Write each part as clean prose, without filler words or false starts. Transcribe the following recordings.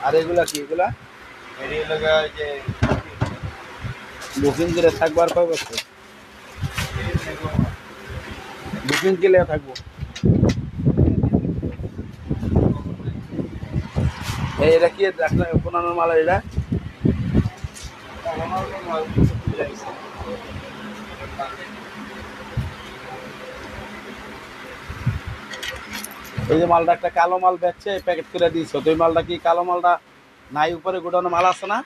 আর এগুলা কি এগুলা বুকিং করে থাকবো আর কয় বছর বুকিং কেলে থাকবো এটা কি পুরানো মাল এটা এই যে মালটা একটা কালো মাল বেচছে প্যাকেট করে দিয়েছো তো এই মালটা কি কালো মালটা নাই উপরে গোডানো মাল আছে না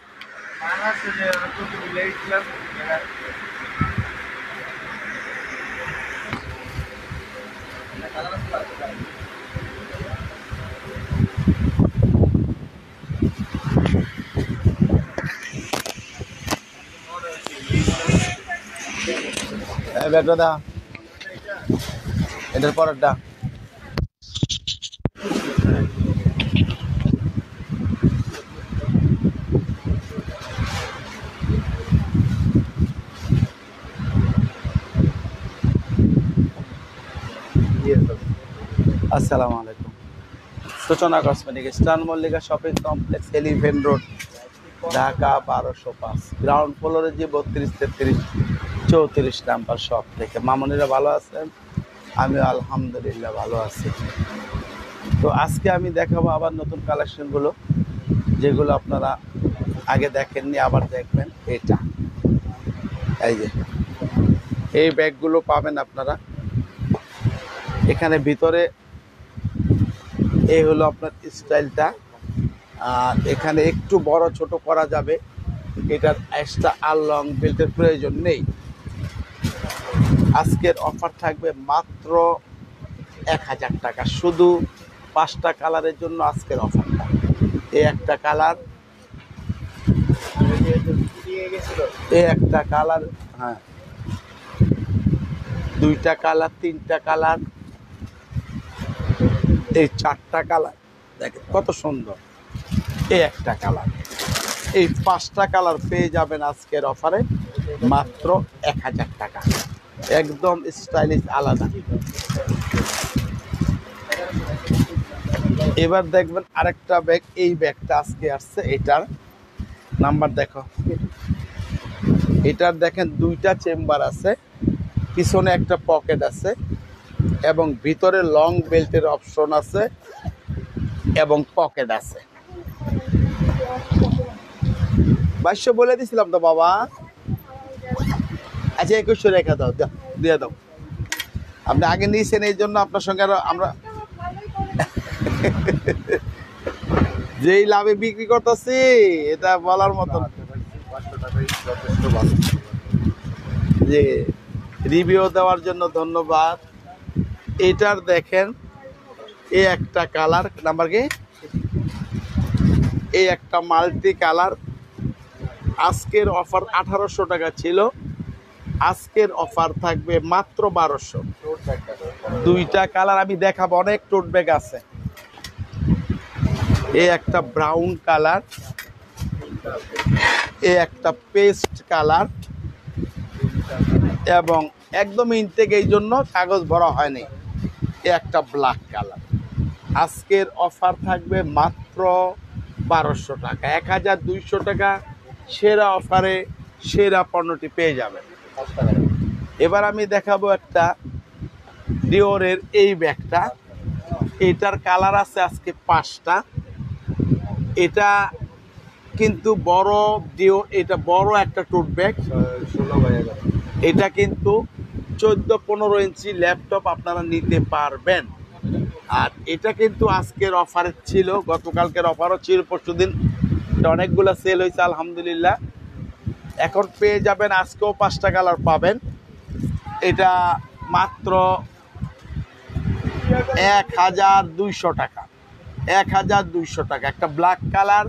ব্যাগটা দা এটার পরেরটা আসসালামু আলাইকুম Suchona cosmetic star Mallika shopping complex Elephant Road Dhaka 1205 ground ফ্লোরে যে 32, 33, 34 নাম্বার শপ থেকে মামুনিরা ভালো আছেন আমি আলহামদুলিল্লাহ ভালো আছি তো আজকে আমি দেখাবো আবার নতুন কালেকশনগুলো যেগুলো আপনারা আগে দেখেননি আবার দেখবেন এটা এই যে এই ব্যাগগুলো পাবেন আপনারা এখানে ভিতরে এই হলো আপনার স্টাইলটা আর এখানে একটু বড় ছোট করা যাবে এটার এক্সট্রা আর লং বেল্টের প্রয়োজন নেই আজকের অফার থাকবে মাত্র 1000 টাকা শুধু 5টা কালারের জন্য আজকের অফারটা এই একটা কালার হ্যাঁ 2টা কালার 3টা কালার এই 4টা কালার দেখেন কত সুন্দর এই একটা কালার এই 5টা কালার পেয়ে যাবেন আজকের অফারে মাত্র 1000 টাকা একদম স্টাইলিশ আলাদা এবার দেখবেন আরেকটা ব্যাগ এই ব্যাগটা আজকে আসছে এটার নাম্বার দেখো এটার দেখেন 2টা চেম্বার আছে পিছনে একটা পকেট আছে এবং ভিতরে লং বেল্টের অপশন আছে এবং পকেট আছে 2200 বলে দিছিলাম তো বাবা আচ্ছা 2100 রেখে দাও দিয়ে দাও আপনি আগে নিয়েছেন এই জন্য আপনার সঙ্গে আরো আমরা যেই লাভে বিক্রি করতেছি এটা বলার মতন যে রিভিউ দেওয়ার জন্য ধন্যবাদ এটার দেখেন এই একটা কালার নাম্বার কি এই একটা মাল্টি কালার আজকের অফার 1800 টাকা ছিল আজকের অফার থাকবে মাত্র 1200 2টা কালার আমি দেখাবো অনেক টোট ব্যাগ আছে এই একটা ব্রাউন কালার এই একটা পেস্ট কালার এবং একদম ইনটেক এই জন্য কাগজ ভরা হয়নি এই একটা ব্ল্যাক কালার আজকের অফার থাকবে মাত্র 1200 টাকা 1200 টাকা সেরা অফারে সেরা পণ্যটি পেয়ে যাবেন এবার আমি দেখাবো একটা ডিওরের এই ব্যাগটা এটার কালার আছে আজকে 5টা এটা কিন্তু বড় ডিও এটা বড় একটা টোট ব্যাগ এটা কিন্তু 14-15 ইঞ্চি ল্যাপটপ আপনারা নিতে পারবেন আর এটা কিন্তু আজকের অফারে ছিল গতকালকের অফারও ছিল পরশুদিন অনেকগুলো সেল হয়েছে আলহামদুলিল্লাহ এখন পেয়ে যাবেন আজকেও 5টা কালার পাবেন এটা মাত্র 1200 টাকা, 1200 টাকা। একটা ব্ল্যাক কালার,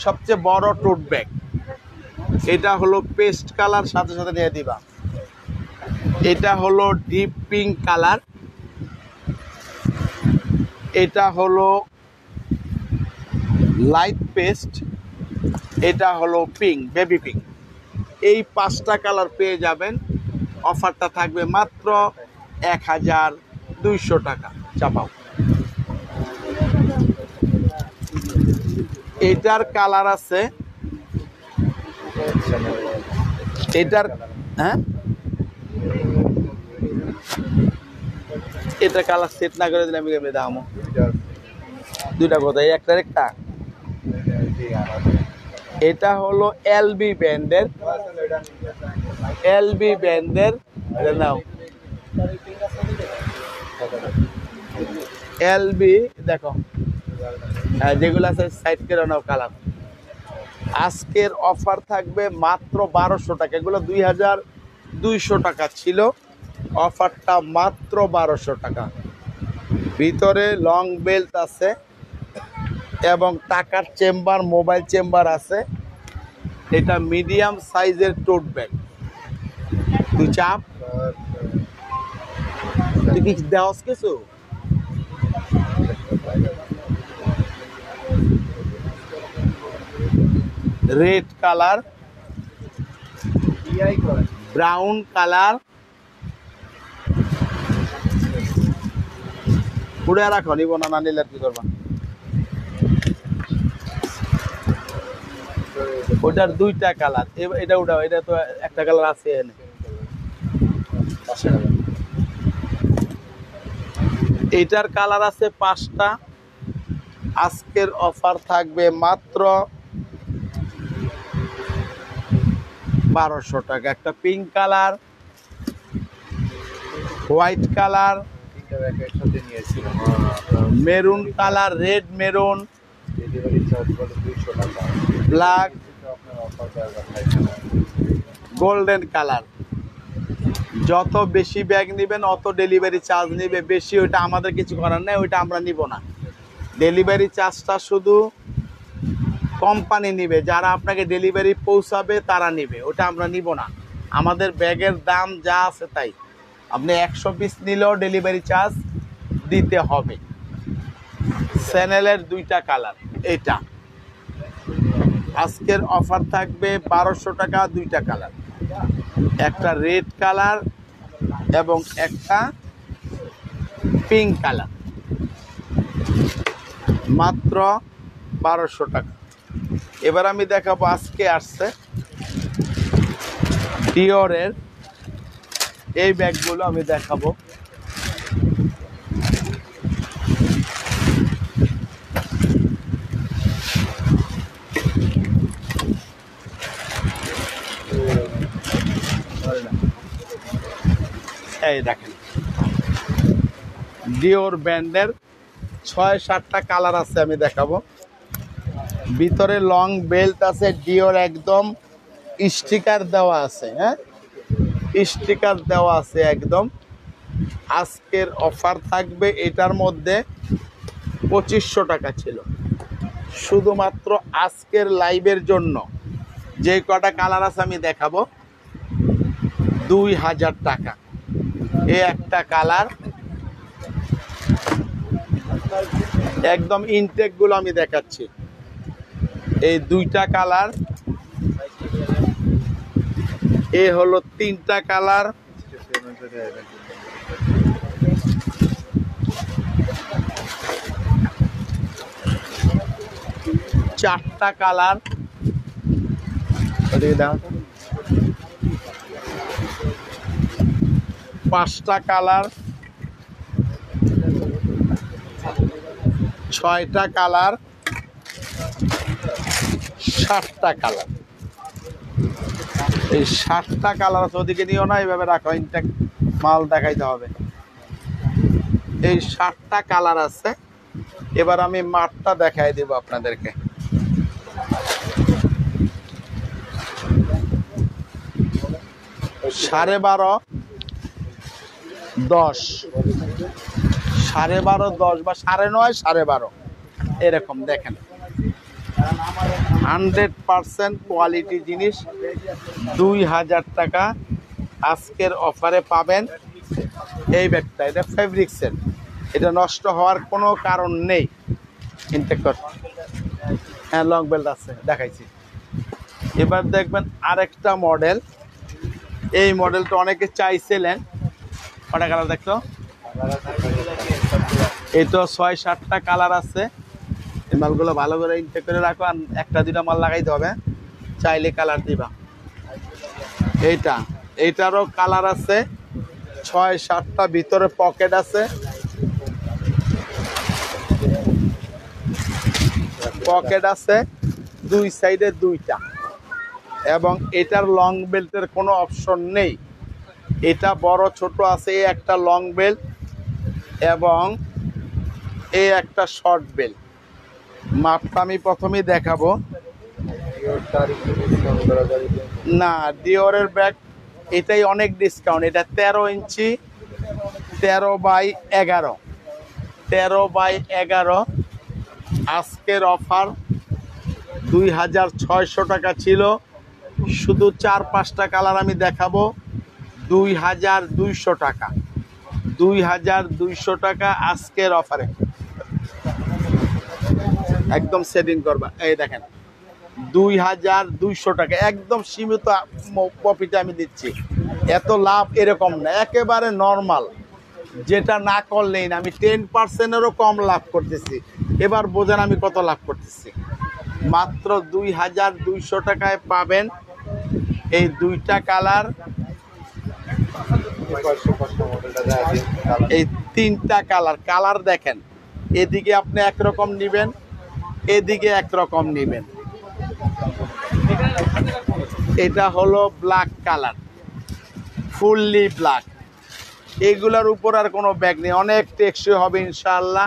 সবচেয়ে বড় টোট ব্যাগ। এটা হলো পেস্ট কালার, সাথে সাথে নিয়ে দিবা। এটা হলো ডিপ পিঙ্ক কালার, এটা হলো লাইট পেস্ট, এটা হলো পিঙ্ক, বেবি পিঙ্ক। এই 5টা কালার পেয়ে যাবেন। অফারটা থাকবে মাত্র 1200 টাকা। চাপাও। এটার কালার আছে, এটার হ্যাঁ এটা কালার সেট না করে দিলে আমি কেমনে দামও দুইটা কথা, এই একটার একটা। এটা হলো এলবি ব্র্যান্ডের, এলবি ব্র্যান্ডের নাও এলবি, দেখো যেগুলো আছে সাইড করে নাও কালার। আজকের অফার থাকবে মাত্র 1200 টাকা। এগুলো 2200 টাকা ছিল, অফারটা মাত্র 1200 টাকা। ভিতরে লং বেল্ট আছে এবং টাকার চেম্বার, মোবাইল চেম্বার আছে। এটা মিডিয়াম সাইজের টোট ব্যাগ। তুই চাপ, তুই কি দেওয়াস কিছু? রেড কালার, ব্রাউন কালার, পুড়ে রাখো, নিব না, না নিলে কি করবা? ওটার 2টা কালার, এটা উঠাও, এটা তো একটা কালার আছে এনে। এটার কালার আছে 5টা। আজকের অফার থাকবে মাত্র 1200 টাকা। একটা pink colour, white colour, maroon colour, red maroon, black, golden colour. যত বেশি ব্যাগ নেবেন অত ডেলিভারি চার্জ নেবে বেশি। ওইটা আমাদের কিছু করার নেই, ওইটা আমরা নিব না। ডেলিভারি চার্জটা শুধু কোম্পানি নিবে, যারা আপনাকে ডেলিভারি পৌঁছাবে তারা নিবে, ওটা আমরা নিব না। আমাদের ব্যাগের দাম যা আছে তাই। আপনি 100 পিস নিলেও ডেলিভারি চার্জ দিতে হবে। চ্যানেলের 2টা কালার। এটা আজকের অফার থাকবে 1200 টাকা, 2টা কালার, একটা রেড কালার এবং একটা পিঙ্ক কালার, মাত্র 1200 টাকা। এবার আমি দেখাবো, আজকে আসছে ডিওরের এই ব্যাগগুলো আমি দেখাবো। এই দেখেন, ডিওর ব্র্যান্ডের 6-7টা কালার আছে, আমি দেখাবো। ভিতরে লং বেল্ট আছে, ডিওর একদম স্টিকার দেওয়া আছে। হ্যাঁ, স্টিকার দেওয়া আছে একদম। আজকের অফার থাকবে এটার মধ্যে 2500 টাকা ছিল, শুধুমাত্র আজকের লাইভের জন্য। যে কটা কালার আছে আমি দেখাবো, 2000 টাকা। এই একটা কালার, একদম ইনটেক গুলো আমি দেখাচ্ছি। এই 2টা কালার, এ হলো 3টা কালার, চারটা কালার, 5টা কালার, 6টা কালার, 7টা কালার। এই 7টা কালার আছে, ওদিকে নিও না, এইভাবে রাখো, ইনটেক মাল দেখাইতে হবে। এই 7টা কালার আছে। এবার আমি মাঠটা দেখাই দেব আপনাদেরকে। $12.5, 10, 12.5, 10 বা 9.5, 12.5 এরকম। দেখেন 100% কোয়ালিটি জিনিস 2000 টাকা আজকের অফারে পাবেন। এই ব্যাগটা এটা ফেব্রিক্সের, এটা নষ্ট হওয়ার কোনো কারণ নেই। ইনটেক কর, হ্যাঁ লং বেল্ট আছে দেখাইছি। এবার দেখবেন আরেকটা মডেল, এই মডেলটা অনেকে চাইছিলেন। কটা কালার দেখতো? এই তো 6-7টা কালার আছে। এই মালগুলো ভালো করে ইনটেক করে রাখো, আর 1-2টা মাল লাগাইতে হবে, চাইলে কালার দিবা। এইটারও কালার আছে 6-7টা, ভিতরে পকেট আছে, দুই সাইডে 2টা, এবং এটার লং বেল্টের কোনো অপশন নেই। এটা বড় ছোট আছে, এই একটা লং বেল্ট এবং এই একটা শর্ট বেল্ট। মাপটা আমি প্রথমেই দেখাবো। না, ডিওরের ব্যাগ এটাই অনেক ডিসকাউন্ট। এটা 13 ইঞ্চি, 13x11, আজকের অফার 2600 টাকা ছিল। শুধু 4-5টা কালার আমি দেখাবো, 2200 টাকা। 2200 টাকা আজকের অফারে একদম সেটিং করবা। এই দেখেন 2200 টাকা, একদম সীমিত প্রফিটে আমি দিচ্ছি। এত লাভ এরকম না, একেবারে নর্মাল, যেটা না করলেই না। আমি 10%-এরও কম লাভ করতেছি। এবার বোঝেন আমি কত লাভ করতেছি। মাত্র 2200 টাকায় পাবেন এই 2টা কালার, এই 3টা কালার দেখেন। এদিকে আপনি একরকম নেবেন, এদিকে একরকম নেবেন। এটা হলো ব্ল্যাক কালার, ফুললি ব্ল্যাক। এগুলোর উপর আর কোনো ব্যাগ নেই, অনেক টেকসই হবে ইনশাআল্লাহ।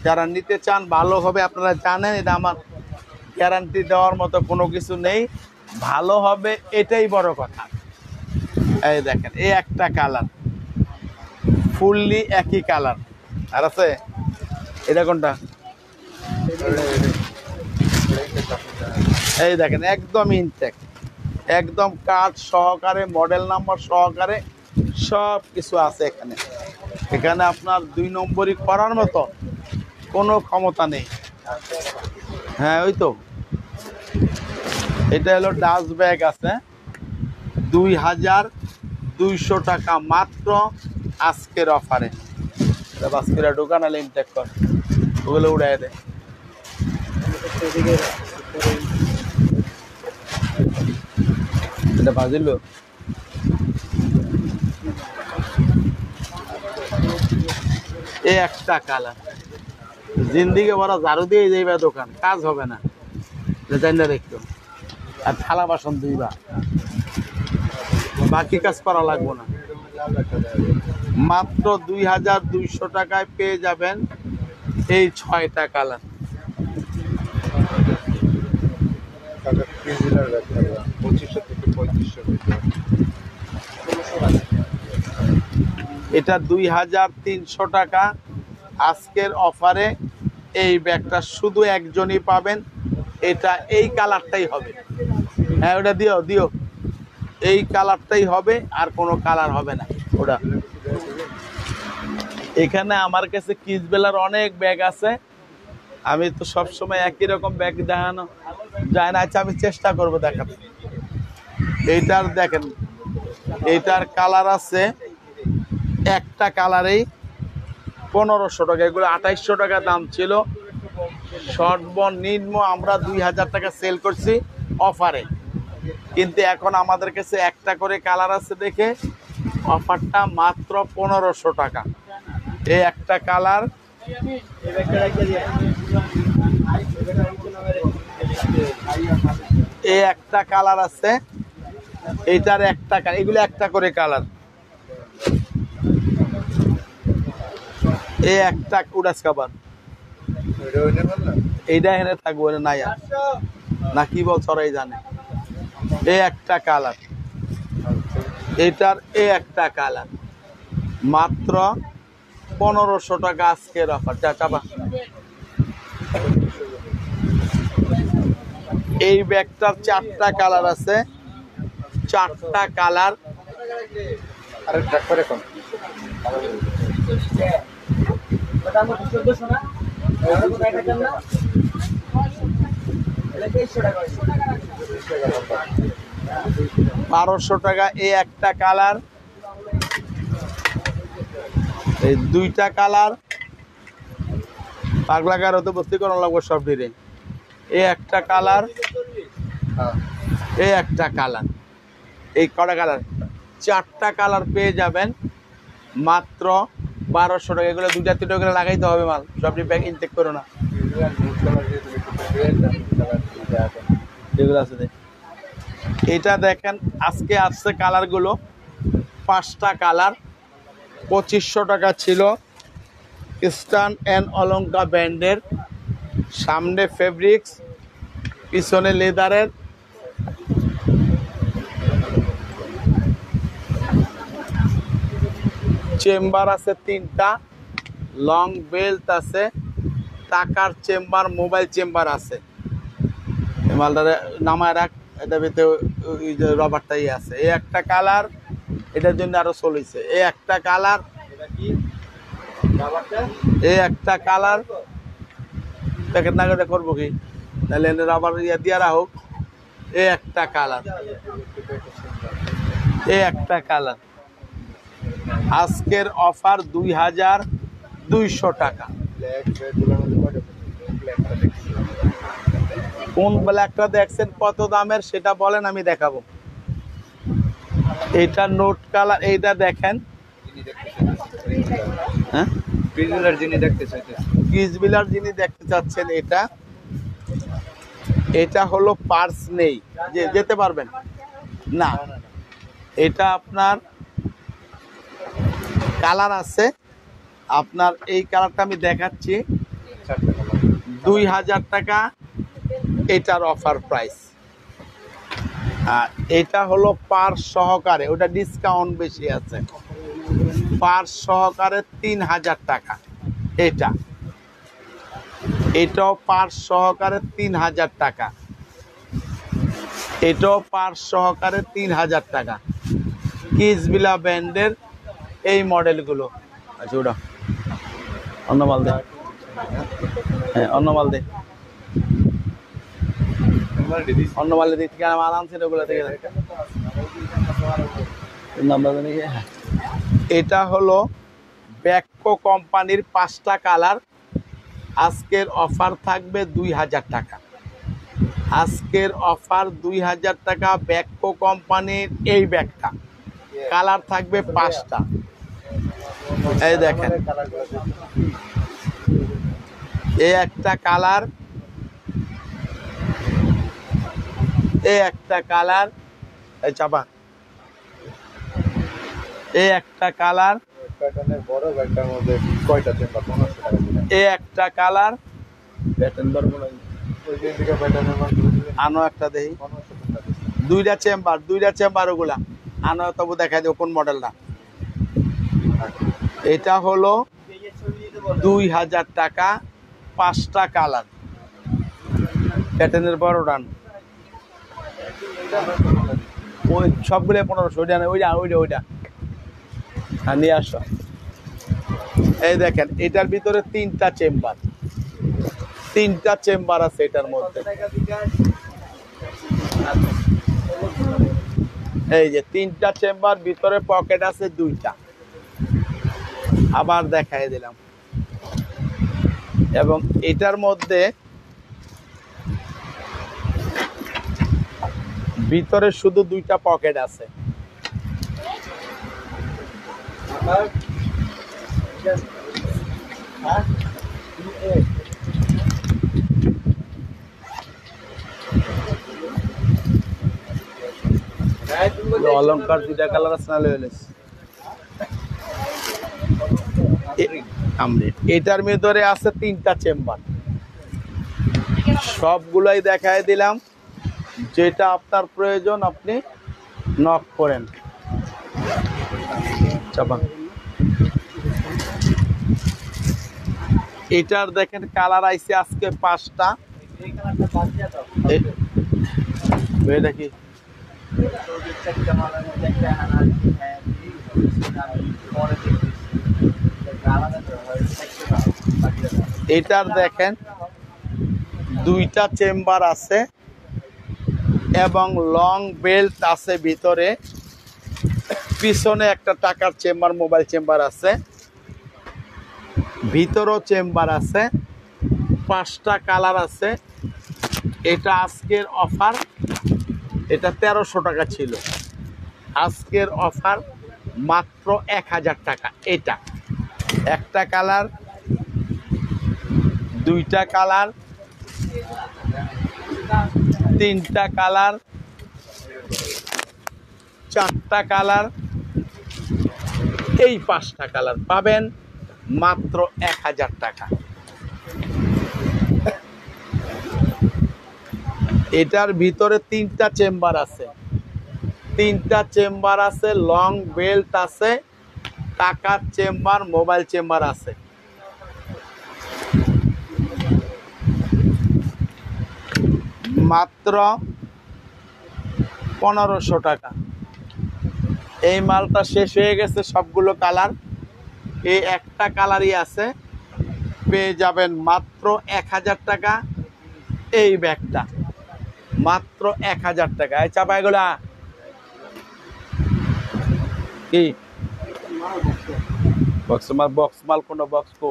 যারা নিতে চান ভালো হবে, আপনারা জানেন এটা আমার গ্যারান্টি দেওয়ার মতো কোনো কিছু নেই, ভালো হবে এটাই বড় কথা। এই দেখেন এই একটা কালার, ফুললি একই কালার। আর আছে এটা কোনটা? এই দেখেন একদম ইনটেক, একদম কার্ড সহকারে, মডেল নাম্বার সহকারে সব কিছু আছে এখানে। এখানে আপনার 2 নম্বরই করার মতো কোনো ক্ষমতা নেই। হ্যাঁ ওই তো, এটা হলো ডাস্ট ব্যাগ আছে 2200 টাকা মাত্র আজকের অফারে। বাস্কিরা ঢোকান আলে ইনটেক কর, ওগুলো উড়াই দেয়। এটা বাজিল এই একটা কালার, জিন্দিগি বড় ঝাড়ু দিয়ে যাইবা, দোকান কাজ হবে না, জানি দেখতো। আর থালা বাসন ধুইবা, বাকি কাজ করা লাগবো না। মাত্র 2200 টাকায় পেয়ে যাবেন এই 6টা কালার। এটা 2300 টাকা আজকের অফারে। এই ব্যাগটা শুধু একজনই পাবেন, এটা এই কালারটাই হবে। হ্যাঁ ওটা দিও, এই কালারটাই হবে, আর কোনো কালার হবে না ওটা। এখানে আমার কাছে কিসবেলার অনেক ব্যাগ আছে, আমি তো সবসময় একই রকম ব্যাগ দেখানো যায় না। আচ্ছা আমি চেষ্টা করব দেখাতে। এইটার দেখেন, এইটার কালার আছে, একটা কালারেই 1500 টাকা। এগুলো 2800 টাকা দাম ছিল। সর্বনিম্ন আমরা 2000 টাকা সেল করছি অফারে, কিন্তু এখন আমাদের কাছে একটা করে কালার আছে দেখে অফারটা মাত্র 1500 টাকা। এই একটা কালার, এই একটা কালার আছে, এইটার একটা কালার, এগুলো একটা করে কালার। এই একটা উড়াস খাবার, এইটা এখানে থাকবো নাই না, কি বল সরাই জানে। এই একটা কালার, এইটার এই একটা কালার, মাত্র 1500 টাকা আজকের অফার। যা চাপা। এই ব্যাগটার 4টা কালার আছে, 4টা কালার। বারোশো টাকা এই একটা কালার, এই 2টা কালার। পাগলা কারো তো ভর্তি করানো লাগবে সব ডিরে। এই একটা কালার, এই একটা কালার, এই কটা কালার, 4টা কালার পেয়ে যাবেন মাত্র 1200 টাকা। এগুলো 2টা 3টা করে লাগাইতে হবে মাল, সব ব্যাগ ইনটেক করো না। এগুলো আছে, এটা দেখেন আজকে আসছে কালারগুলো, 5টা কালার, 2500 টাকা ছিল। স্টান অ্যান্ড অলঙ্কা ব্র্যান্ডের, সামনে ফেব্রিক্স, পিছনে লেদারের। চেম্বার আছে 3টা, লং বেল্ট আছে, টাকার চেম্বার, মোবাইল চেম্বার আছে। মালটারে নামায় রাখ, এটা ভিতরে ওই যে রবারটাই আছে। এই একটা কালার, এটার জন্য আরো চলেছে। এই একটা কালার, এই একটা কালার, প্যাকেট না করে করবো কি, তাহলে রাবার ইয়া দিয়ে রাখুক। এই একটা কালার, এই একটা কালার। আজকের অফার 2200 টাকা। কোন ব্ল্যাকটা দেখছেন কত দামের সেটা বলেন, আমি দেখাবো। এটা নোট কালার, এইটা দেখেন। হ্যাঁ, গিজবিলার যিনি দেখতে চাচ্ছেন, এটা হলো পার্স নেই, যে যেতে পারবেন না। এটা আপনার কালার আছে, আপনার এই কালারটা আমি দেখাচ্ছি, 2000 টাকা এটার অফার প্রাইস। এটা হলো পার্স সহকারে, ওটা ডিসকাউন্ট বেশি আছে। পার্স সহকারে 3000 টাকা। এটাও পার্স সহকারে 3000 টাকা। এটাও পার্স সহকারে 3000 টাকা। কিজবিলা ব্র্যান্ডের এই মডেলগুলো। আচ্ছা, ওটা অন্য মাল দে। হ্যাঁ, অন্য মাল দে, অন্য মাল দিক থেকে মাল আনছেন ওগুলো থেকে। এটা হলো ব্যাককো কোম্পানির 5টা কালার। আজকের অফার থাকবে 2000 টাকা। আজকের অফার 2000 টাকা। ব্যাককো কোম্পানির এই ব্যাগটা কালার থাকবে 5টা। এই দেখেন, এই একটা কালার, এই একটা কালার, এই চাপা, এই একটা কালার, এই একটা কালার, আনো একটা দেখি। 2টা চেম্বার, ওগুলা আনো, তবু দেখা যাবে কোন মডেলটা। এটা হলো 2000 টাকা, 5টা কালার, প্যাটার্নের বড় ডান। ওই সবগুলো 1500, ওইটা নিয়ে আসো। এই দেখেন, এটার ভিতরে 3টা চেম্বার আছে এটার মধ্যে। এই যে 3টা চেম্বার, ভিতরে পকেট আছে 2টা। আবার দেখাই দিলাম। এবং এটার মধ্যে ভিতরে শুধু 2টা পকেট আছে। অলঙ্কার 2টা কালার আছে, না লইলেস। এটার ভিতরে আছে 3টা চেম্বার। সবগুলাই দেখায় দিলাম, যেটা আপনার প্রয়োজন আপনি নক করেন। চাপা। এটার দেখেন কালার আইছে আজকে 5টা। এটা কি এটার দেখেন 2টা চেম্বার আছে এবং লং বেল্ট আছে ভিতরে, পিছনে একটা টাকার চেম্বার মোবাইল চেম্বার আছে, ভিতরেও চেম্বার আছে, 5টা কালার আছে। এটা আজকের অফার, এটা 1300 টাকা ছিল, আজকের অফার মাত্র 1000 টাকা। এটা একটা কালার, 2টা কালার, 3টা কালার, 4টা কালার, এই 5টা কালার পাবেন মাত্র 1000 টাকা। এটার ভিতরে 3টা চেম্বার আছে, 3টা চেম্বার আছে, লং বেল্ট আছে, টাকার চেম্বার, মোবাইল চেম্বার আছে। মাত্র 1500 টাকা। এই মালটা শেষ হয়ে গেছে, সবগুলো কালার, এই একটা কালারই আছে, পেয়ে যাবেন মাত্র 1000 টাকা। এই ব্যাগটা মাত্র 1000 টাকা। এই চাপাইগুলা কি বক্স মাল কোন বক্স কো?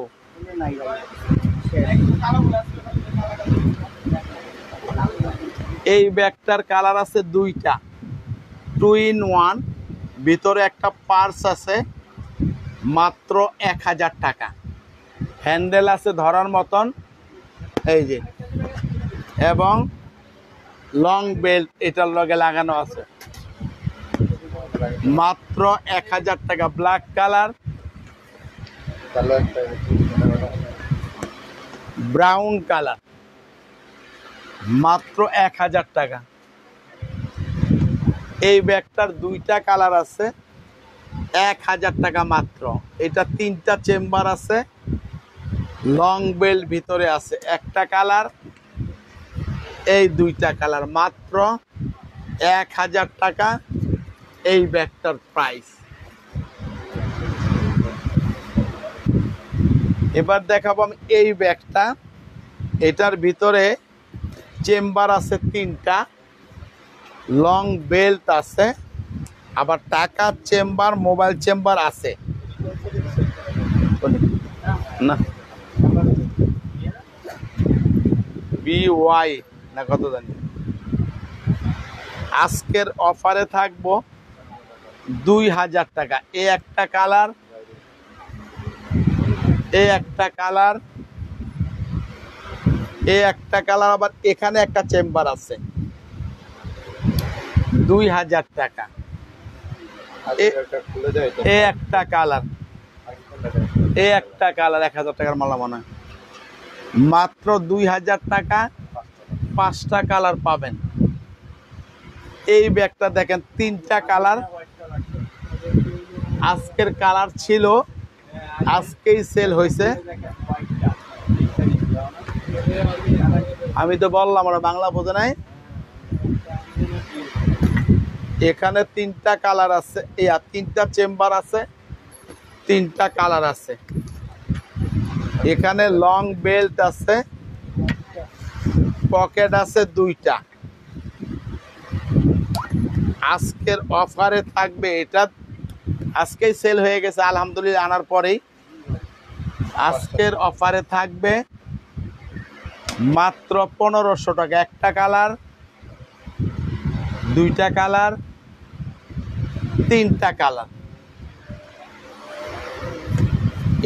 এই ব্যাগটার কালার আছে 2টা, 2 in 1, ভিতরে একটা পার্স আছে, মাত্র 1000 টাকা। হ্যান্ডেল আছে ধরার মতন, এই যে, এবং লং বেল্ট এটার লগে লাগানো আছে, মাত্র 1000 টাকা। ব্ল্যাক কালার, ব্রাউন কালার, মাত্র 1000 টাকা। এই ব্যাগটার 2টা কালার আছে, 1000 টাকা মাত্র। এটা 3টা চেম্বার আছে, লং বেল্ট ভিতরে আছে, একটা কালার, এই 2টা কালার, মাত্র 1000 টাকা এই ব্যাগটার প্রাইস। এবার দেখাবো আমি এই ব্যাগটা, এটার ভিতরে চেম্বার আছে 3টা, লং বেল্ট আছে, আবার টাকার চেম্বার, মোবাইল চেম্বার আছে। না BY না কত জানি। আজকের অফারে থাকবো 2000 টাকা। এই একটা কালার, এই একটা কালার, এই একটা কালার, আবার এখানে একটা চেম্বার আছে, 2000 টাকা। এই একটা কালার, এই একটা কালার 1000 টাকার মালা মনে হয়, মাত্র 2000 টাকা, 5টা কালার পাবেন। এই ব্যাগটা দেখেন 3টা কালার, আজকের কালার ছিল, আজকেই সেল হয়েছে। আমি তো বললাম ওরা বাংলা বোঝে নাই। এখানে 3টা কালার আছে, 3টা চেম্বার আছে, 3টা কালার আছে। এখানে লং বেল্ট আছে, পকেট আছে 2টা। আজকের অফারে থাকবে, এটা আজকেই সেল হয়ে গেছে আলহামদুলিল্লাহ, আনার পরেই। আজকের অফারে থাকবে মাত্র 1500 টাকা। একটা কালার, 2টা কালার, 3টা কালার।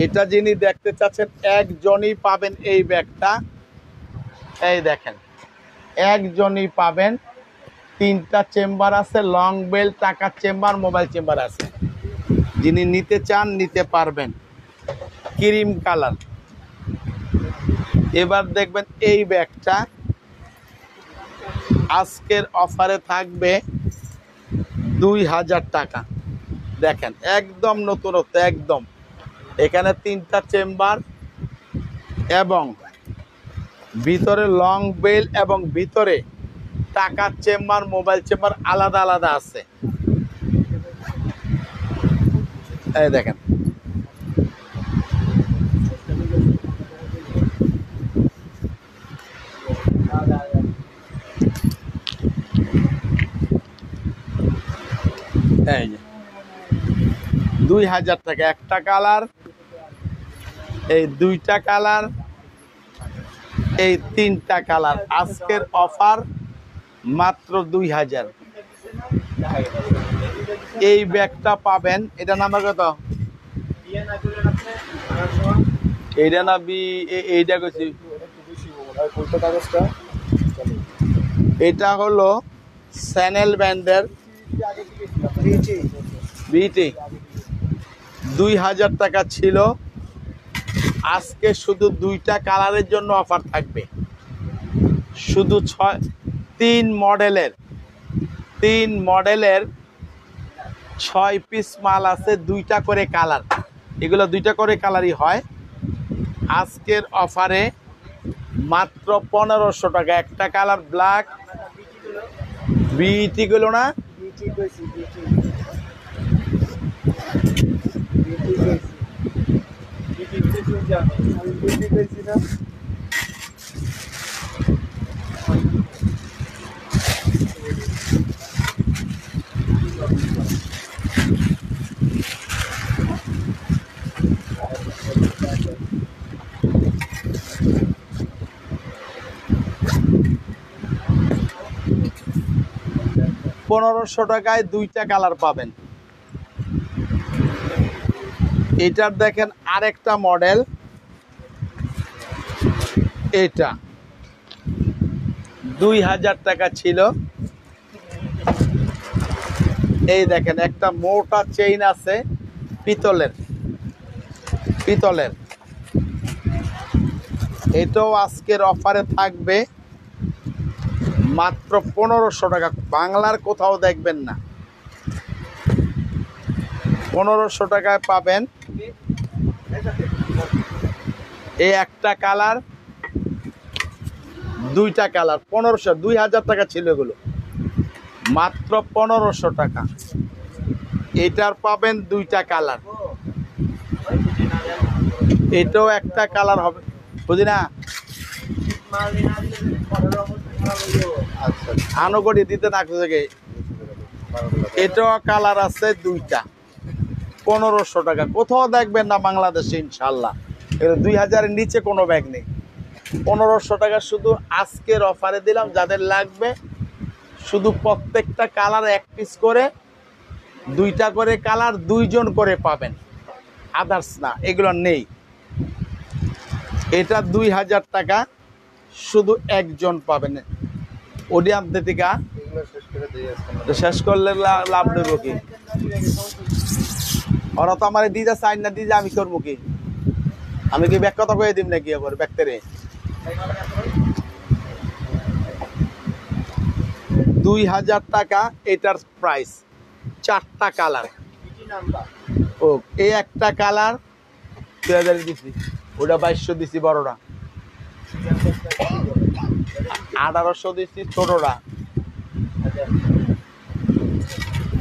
এটা যিনি দেখতে চাচ্ছেন একজনই পাবেন এই ব্যাগটা। এই দেখেন, একজনই পাবেন, 3টা চেম্বার আছে, লং বেল্ট, টাকার চেম্বার, মোবাইল চেম্বার আছে। যিনি নিতে চান নিতে পারবেন। Cream colour. এবার দেখবেন এই ব্যাগটা আজকের অফারে থাকবে 2000 টাকা। দেখেন একদম নতুনত্ব, একদম। এখানে 3টা চেম্বার, এবং ভিতরে লং বেল এবং ভিতরে টাকার চেম্বার মোবাইল চেম্বার আলাদা আলাদা আছে। এই দেখেন এই যে 2000 টাকা একটা কালার, এই দুইটা কালার, এই তিনটা কালার। আজকের অফার মাত্র 2000। এই ব্যাগটা পাবেন, এটা নাম্বার কত? এইটা না এইটা কইছি, এটা হলো স্যানেল ব্যান্ডের বিটি। 2000 টাকা ছিল, আজকে শুধু দুইটা কালারের জন্য অফার থাকবে। শুধু 3 মডেলের 6 পিস মাল আছে, দুইটা করে কালার। এগুলো দুইটা করে কালারই হয়। আজকের অফারে মাত্র 1500 টাকা। একটা কালার ব্ল্যাক, বিটি গুলো না, পনেরোশো টাকায় দুইটা কালার পাবেন। এটার দেখেন আরেকটা মডেল, এটা 2000 টাকা ছিল। এই দেখেন একটা মোটা চেইন আছে পিতলের, এটাও আজকের অফারে থাকবে মাত্র 1500 টাকা। বাংলার কোথাও দেখবেন না, 1500 টাকায় পাবেন। এই একটা কালার, দুইটা কালার, 1500। 2000 টাকা ছিল এগুলো, মাত্র 1500 টাকা। এটার পাবেন দুইটা কালার, এটাও একটা কালার হবে। বুঝি না, আনুগড়ি দিতে না থেকে। এটাও কালার আছে দুইটা, 1500 টাকা। কোথাও দেখবেন না বাংলাদেশে ইনশাল্লাহ। 2000-এর নিচে কোনো ব্যাগ নেই। 1500 টাকা শুধু আজকের অফারে দিলাম। যাদের লাগবে শুধু প্রত্যেকটা কালার 1 পিস করে, দুইটা করে কালার, 2 জন করে পাবেন, আদার্স না, এগুলো নেই। এটা 2000 টাকা, শুধু একজন পাবেন। ওডিয়াম থেকে শেষ করলে লাভ নেব কি? ওরা তো আমার দিদা চাই না, দিদা আমি করবো কি? আমি কি ব্যাগ কথা কয়ে দিব নাকি আবার ব্যাগটারে? 2000 টাকা এটার প্রাইস। 4টা কালার। ও এই একটা কালার 2000 দিছি, ওটা 2200 দিছি বড়টা, 1800 দিছি ছোটটা।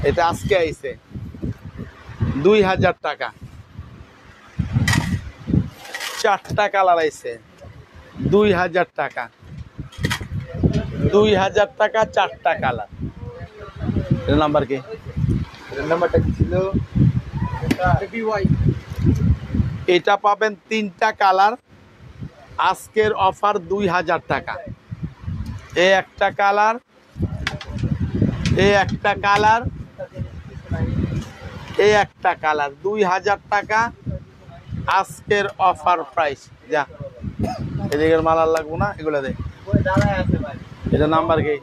এটা আজকে আইছে 2000 টাকা। 4টা কালার আইছে 2000 টাকা। 2000 টাকা 4টা কালার। এর নাম্বার কি? এর নাম্বারটা কি ছিল? এটা পাবেন 3টা কালার। আজকের অফার 2000 টাকা। এই একটা কালার, এই একটা কালার, এই একটা কালার, 2000 টাকা আজকের অফার প্রাইস। যা এদিকের মাল আর লাগবো না, এগুলো দে। এটা নাম্বার কি?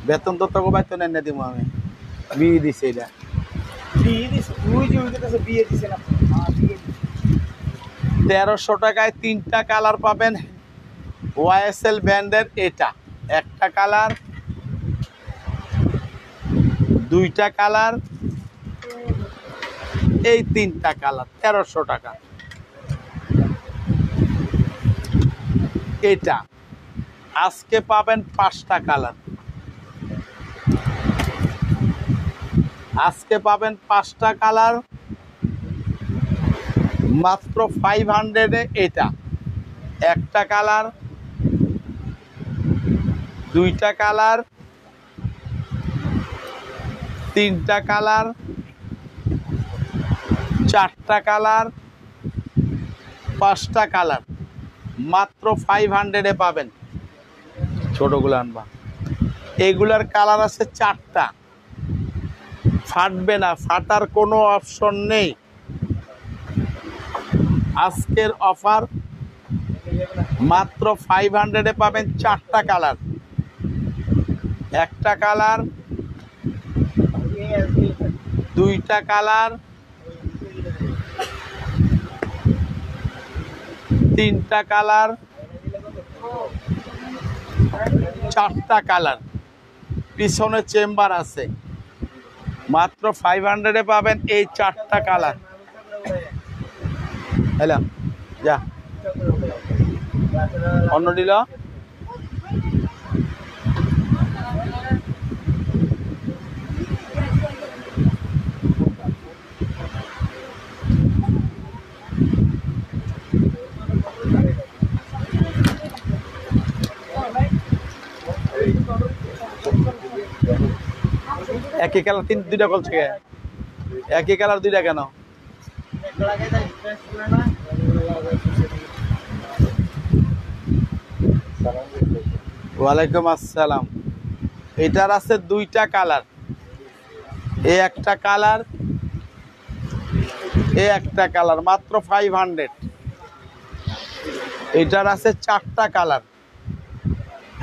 বেতন তো তোকে বেতন এনে দিব আমি। বিয়ে দিছে এটা, 1300 টাকায় 3টা কালার পাবেন। ওয়াইএসএল ব্র্যান্ডের এটা একটা কালার, দুইটা কালার, এই তিনটা কালার 1300 টাকা। এটা আজকে পাবেন 5টা কালার, আজকে পাবেন 5টা কালার মাত্র 500 এ। এটা একটা কালার, দুইটা কালার, তিনটা কালার, চারটা কালার, 5টা কালার মাত্র 500 এ পাবেন। ছোটগুলো আনবা, এগুলার কালার আছে 4টা, ফাটবে না, ফাটার কোনো অপশন নেই। আজকের অফার মাত্র 500 এ পাবেন 4টা কালার, একটা কালার, দুইটা কালার, তিনটা কালার, চারটা কালার। পিছনে চেম্বার আছে, মাত্র 500 এ পাবেন এই 4টা কালার। হ্যালো, যা অন্য দিল। একই কালার দুইটা কল থেকে, একই কালার দুইটা কেন? ওয়ালাইকুম আসসালাম। এটার আছে দুইটা কালার, এই একটা কালার, এই একটা কালার, মাত্র 500। এটার আছে 4টা কালার,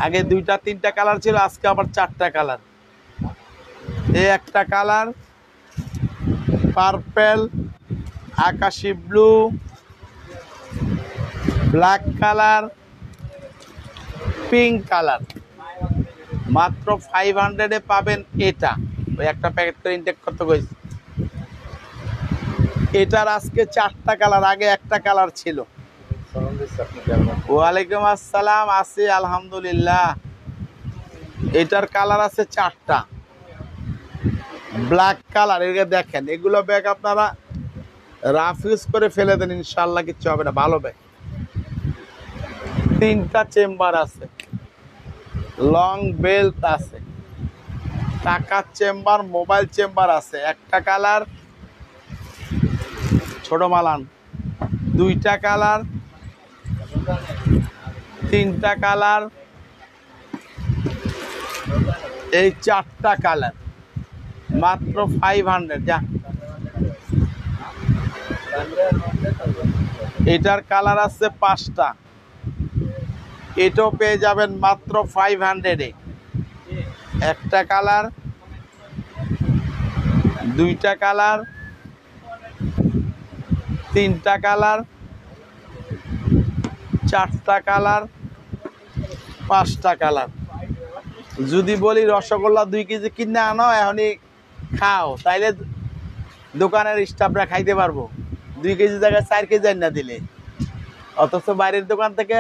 আগে 2টা 3টা কালার ছিল, আজকে আবার 4টা কালার। এই একটা কালার, পার্পেল, আকাশি blue, black colour, pink colour, মাত্র 500 এ পাবেন। এটা ওই একটা প্যাকেট করে ইনটেক করতে কইছি। এটার আজকে 4টা কালার, আগে একটা কালার ছিল। ওয়ালাইকুম আসসালাম, আছি আলহামদুলিল্লাহ। এটার কালার আছে 4টা, ব্ল্যাক কালার। এগুলো দেখেন, এগুলো ব্যাগ আপনারা রাফ ইউজ করে ফেলে দেন, ইনশাল্লাহ কিচ্ছু হবে না, ভালো ব্যাগ। 3টা চেম্বার আছে, লং বেল্ট আছে, টাকার চেম্বার, মোবাইল চেম্বার আছে। একটা কালার, ছোট মালান, 2টা কালার, 3টা কালার, এই 4টা কালার, মাত্র 500। যা, এটার কালার আছে 5টা, এটাও পেয়ে যাবেন মাত্র 500 এ। একটা কালার, 2টা কালার, 3টা কালার, 4টা কালার, 5টা কালার। যদি বলি রসগোল্লা 2 কেজি কিনে আনো এখনই খাও, তাইলে দোকানের স্টাফরা খাইতে পারবো। 2 কেজি জায়গায় 4 কেজি আন্না দিলে, অথচ বাইরের দোকান থেকে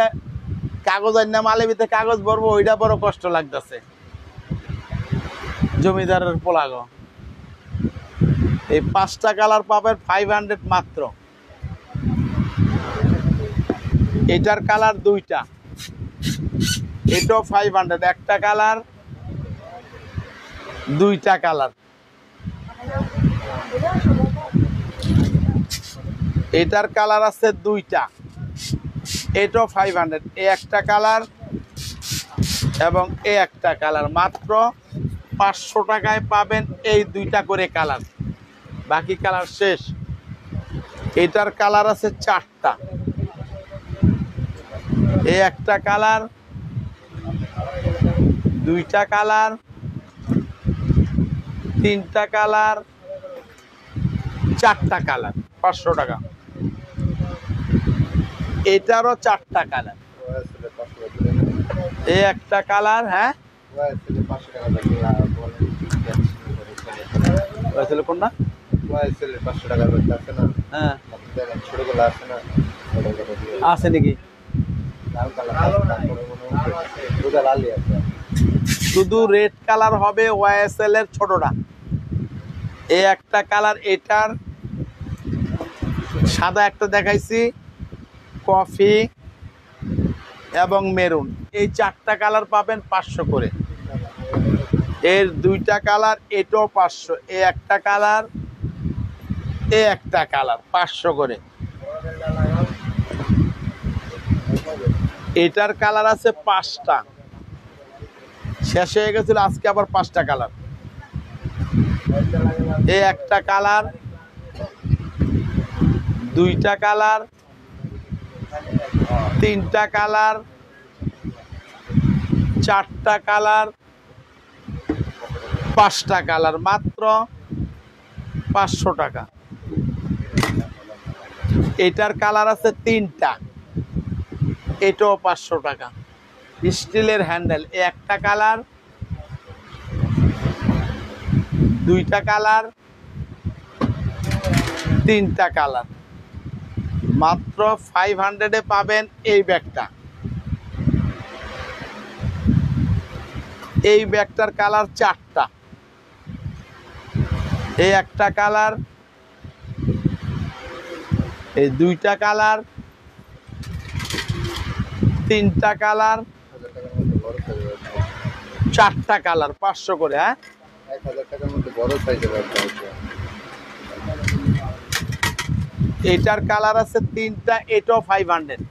কাগজ আন্না, মালের ভিতরে কাগজ ভরবো, ওইটা বড় কষ্ট লাগতেছে। জমিদারের পোলাগো। এই 5টা কালার পাবেন 500 মাত্র। এটার কালার 2টা, এটাও 500। একটা কালার, 2টা কালার। এটার কালার আছে 2টা, এটাও 500। এই একটা কালার এবং এই একটা কালার, মাত্র 500 টাকায় পাবেন এই 2টা করে কালার, বাকি কালার শেষ। এটার কালার আছে 4টা, এই একটা কালার, 2টা কালার, 3টা কালার, 4টা কালার, 500 টাকা। এটারও 4টা কালার, এই একটা কালার। হ্যাঁ, ওয়াইসেল কোনটা? ওয়াইসেল 500 টাকার মধ্যে আছে না? হ্যাঁ দেখেন ছোটগুলো আছে না? আছে নাকি? লাল কালার তারপরে দুটা লালই আছে। শুধু রেড কালার হবে ওয়াইএসএল এর ছোটটা। এই একটা কালার, এটার সাদা একটা দেখাইছি, কফি এবং মেরুন, এই 4টা কালার পাবেন 500 করে। এর 2টা কালার, এটাও 500, এই একটা কালার, এই একটা কালার 500 করে। এটার কালার আছে 5টা, শেষ হয়ে গেছিল, আজকে আবার 5টা কালার। এই একটা কালার, 2টা কালার, 3টা কালার, 4টা কালার, 5টা কালার, মাত্র 500 টাকা। এটার কালার আছে 3টা, এটাও 500 টাকা। স্টিলের হ্যান্ডেল, একটা কালার, 2টা কালার, 3টা কালার, মাত্র 500-এ পাবেন এই ব্যাগটা। এই ব্যাগটার কালার 4টা, এই একটা কালার, এই 2টা কালার, 3টা কালার, 4টা কালার, 500 করে। হ্যাঁ 1000 টাকার মধ্যে বড় সাইজের একটা আছে। এটার কালার আছে 3টা, এটাও 500।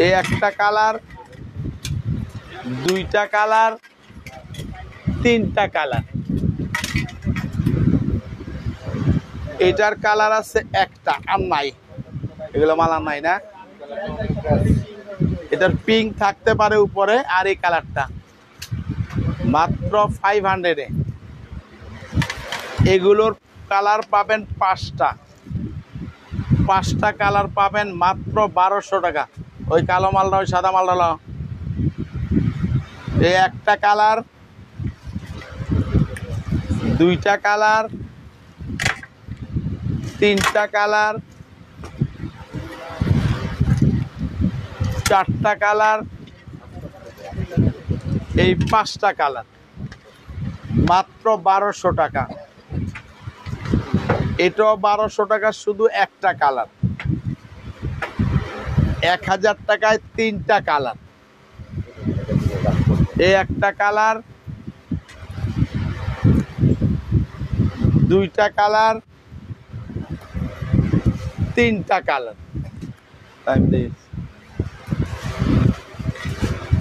এই একটা কালার, 2টা কালার, 3টা কালার। এটার কালার আছে একটা, আর নাই, এগুলো মাল আর নাই না। এটার পিঙ্ক থাকতে পারে উপরে, আর এই কালারটা মাত্র 500-এ। এগুলোর কালার পাবেন 5টা কালার পাবেন মাত্র 1200 টাকা। ওই কালো মালটা, ওই সাদা মালটা, এই একটা কালার, 2টা কালার, 3টা কালার, 4টা কালার, এই 5টা কালার, মাত্র 1200 টাকা। এটাও 1200 টাকা, শুধু একটা কালার। 1000 টাকায় 3টা কালার। এই একটা কালার, 2টা কালার, 3টা কালার।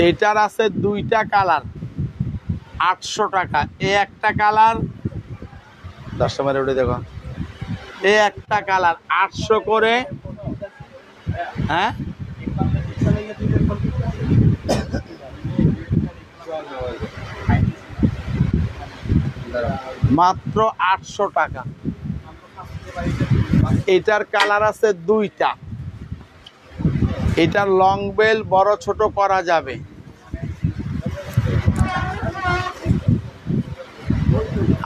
এটার আছে 2টা কালার, 800 টাকা। এই একটা কালার, 10টা মারে উঠে দেখো, এই একটা কালার 800 করে। হ্যাঁ মাত্র 800 টাকা। এটার কালার আছে 2টা। এটার লং বেল বড় ছোট করা যাবে।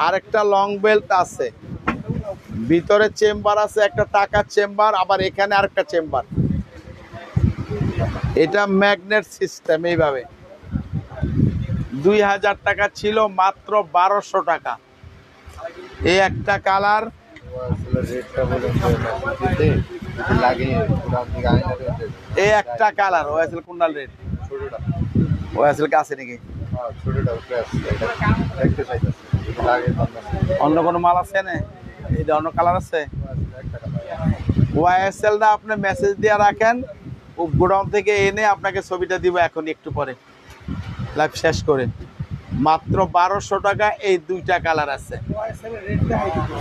আরেকটা লং বেল্ট আছে, ভিতরে চেম্বার আছে, একটা টাকার চেম্বার, আবার এখানে আরেকটা চেম্বার। এটা ম্যাগনেট সিস্টেম। এইভাবে 2000 টাকা ছিল, মাত্র 1200 টাকা। এই একটা কালার, এই একটা কালার। ওয়াইসেল কোনটা রেট? ওয়াইসেল কে আছে নাকি? অন্য কোনো মাল আছে না? এটা অন্য কালার আছে। ওয়াইএসএলটা আপনি মেসেজ দিয়ে রাখেন, গোডাউন থেকে এনে আপনাকে ছবিটা দিব এখন একটু পরে লাইভ শেষ করে। মাত্র 1200 টাকা। এই 2টা কালার আছে।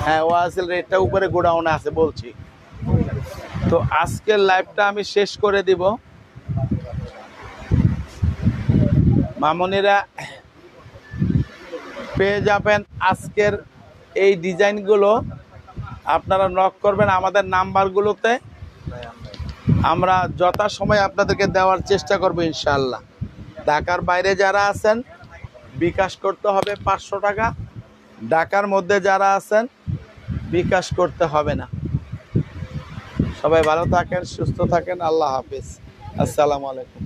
হ্যাঁ ওয়াইএসএল রেটটা উপরে গোডাউনে আছে বলছি। তো আজকের লাইভটা আমি শেষ করে দিব। মামুনিরা পেয়ে যাবেন আজকের এই ডিজাইনগুলো। আপনারা নক করবেন আমাদের নাম্বারগুলোতে, আমরা যথাসময়ে আপনাদেরকে দেওয়ার চেষ্টা করব ইনশাআল্লাহ। ঢাকার বাইরে যারা আছেন বিকাশ করতে হবে 500 টাকা। ঢাকার মধ্যে যারা আছেন বিকাশ করতে হবে না। সবাই ভালো থাকেন, সুস্থ থাকেন। আল্লাহ হাফেজ। আসসালামু আলাইকুম।